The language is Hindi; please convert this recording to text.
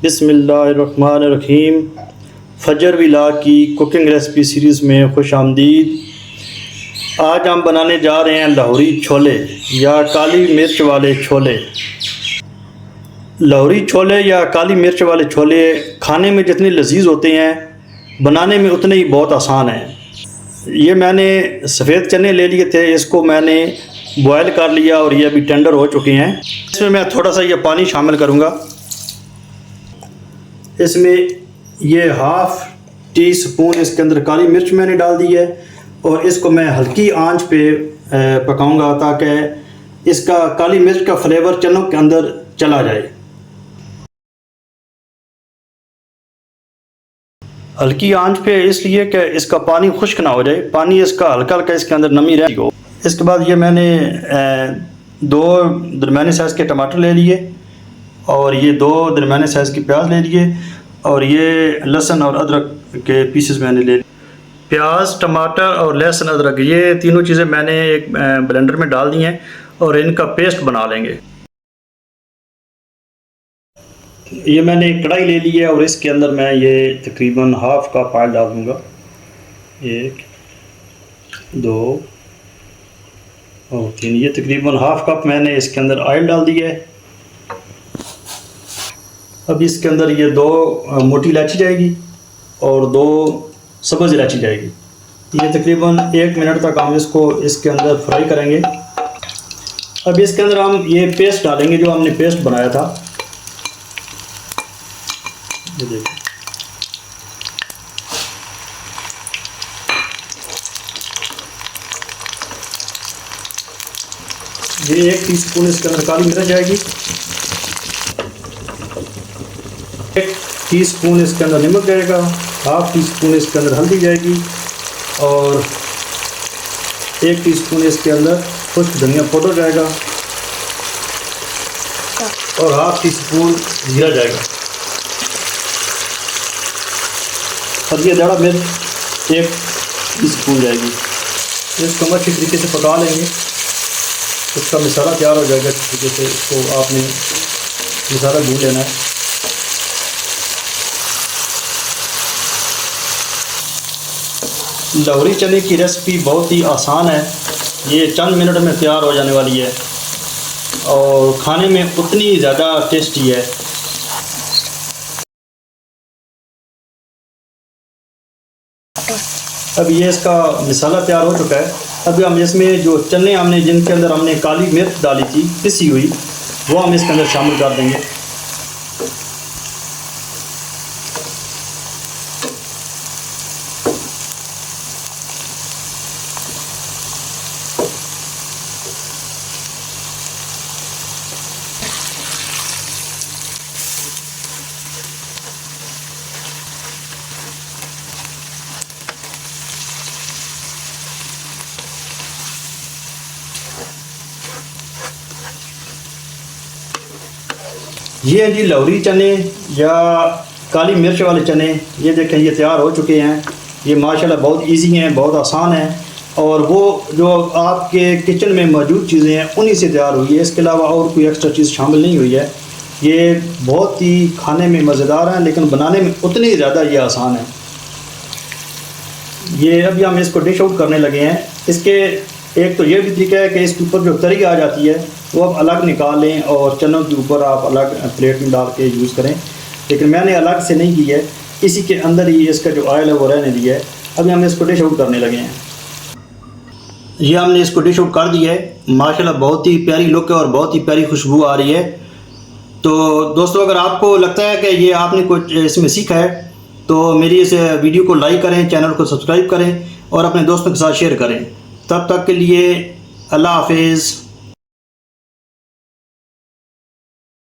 बिस्मिल्लाहिर्रहमानिर्रहीम। फजर विला की कुकिंग रेसिपी सीरीज़ में खुश आमदीद। आज हम बनाने जा रहे हैं लाहौरी छोले या काली मिर्च वाले छोले। लाहौरी छोले या काली मिर्च वाले छोले खाने में जितने लजीज होते हैं, बनाने में उतने ही बहुत आसान हैं। ये मैंने सफ़ेद चने ले लिए थे, इसको मैंने बॉयल कर लिया और ये अभी टेंडर हो चुके हैं। इसमें मैं थोड़ा सा ये पानी शामिल करूँगा। इसमें ये हाफ़ टी स्पून इसके अंदर काली मिर्च मैंने डाल दी है और इसको मैं हल्की आंच पे पकाऊंगा ताकि इसका काली मिर्च का फ्लेवर चनों के अंदर चला जाए। हल्की आंच पे इसलिए कि इसका पानी खुश्क ना हो जाए, पानी इसका हल्का हल्का इसके अंदर नमी रही हो। इसके बाद ये मैंने 2 दरमियाने साइज़ के टमाटर ले लिए और ये 2 दरमियाने साइज़ की प्याज ले लिए और ये लहसुन और अदरक के पीसेस मैंने ले लिए। प्याज, टमाटर और लहसुन अदरक ये तीनों चीज़ें मैंने एक ब्लेंडर में डाल दी हैं और इनका पेस्ट बना लेंगे। ये मैंने एक कढ़ाई ले ली है और इसके अंदर मैं ये तकरीबन हाफ़ कप ऑयल डाल दूँगा। 1, 2 और 3, ये तकरीबन हाफ़ कप मैंने इसके अंदर ऑयल डाल दिया है। अब इसके अंदर ये 2 मोटी इलायची जाएगी और 2 सब्ज़ इलायची जाएगी। ये तकरीबन 1 मिनट तक हम इसको इसके अंदर फ्राई करेंगे। अब इसके अंदर हम ये पेस्ट डालेंगे जो हमने पेस्ट बनाया था। ये देखिए, ये 1 टीस्पून इसके अंदर काली मिर्च जाएगी, 1 टीस्पून इसके अंदर नमक जाएगा, हाफ़ टीस्पून इसके अंदर हल्दी जाएगी और 1 टीस्पून इसके अंदर खुश्क धनिया पाउडर जाएगा और हाफ़ टीस्पून जीरा जाएगा। अब ये दाढ़ा मिर्च 1 टीस्पून जाएगी। इसको हम अच्छी तरीके से पका लेंगे। इसका मसाला तैयार हो जाएगा अच्छी तरीके से। इसको आपने मसाला भून लेना है। लाहौरी चने की रेसिपी बहुत ही आसान है, ये चंद मिनट में तैयार हो जाने वाली है और खाने में उतनी ज़्यादा टेस्टी है। अब ये इसका मसाला तैयार हो चुका है। अभी हम इसमें जो चने हमने जिनके अंदर हमने काली मिर्च डाली थी पिसी हुई, वो हम इसके अंदर शामिल कर देंगे। ये हैं जी लाहौरी चने या काली मिर्च वाले चने। ये देखें, ये तैयार हो चुके हैं। ये माशाल्लाह बहुत इजी हैं, बहुत आसान हैं और वो जो आपके किचन में मौजूद चीज़ें हैं उन्हीं से तैयार हुई है। इसके अलावा और कोई एक्स्ट्रा चीज़ शामिल नहीं हुई है। ये बहुत ही खाने में मज़ेदार हैं लेकिन बनाने में उतनी ज़्यादा ये आसान है। ये अभी हम इसको डिश आउट करने लगे हैं। इसके एक तो ये भी तरीका है कि इसके ऊपर जो तरी आ जाती है वो आप अलग निकाल लें और चनों के ऊपर आप अलग प्लेट में डाल के यूज़ करें, लेकिन मैंने अलग से नहीं की है। इसी के अंदर ही इसका जो ऑयल है वो रहने दिया है। अभी हम इसको डिश आउट करने लगे हैं। ये हमने इसको डिश आउट कर दिया है। माशाल्लाह बहुत ही प्यारी लुक है और बहुत ही प्यारी खुशबू आ रही है। तो दोस्तों, अगर आपको लगता है कि ये आपने कुछ इसमें सीखा है तो मेरी इस वीडियो को लाइक करें, चैनल को सब्सक्राइब करें और अपने दोस्तों के साथ शेयर करें। तब तक के लिए अल्लाह हाफिज़।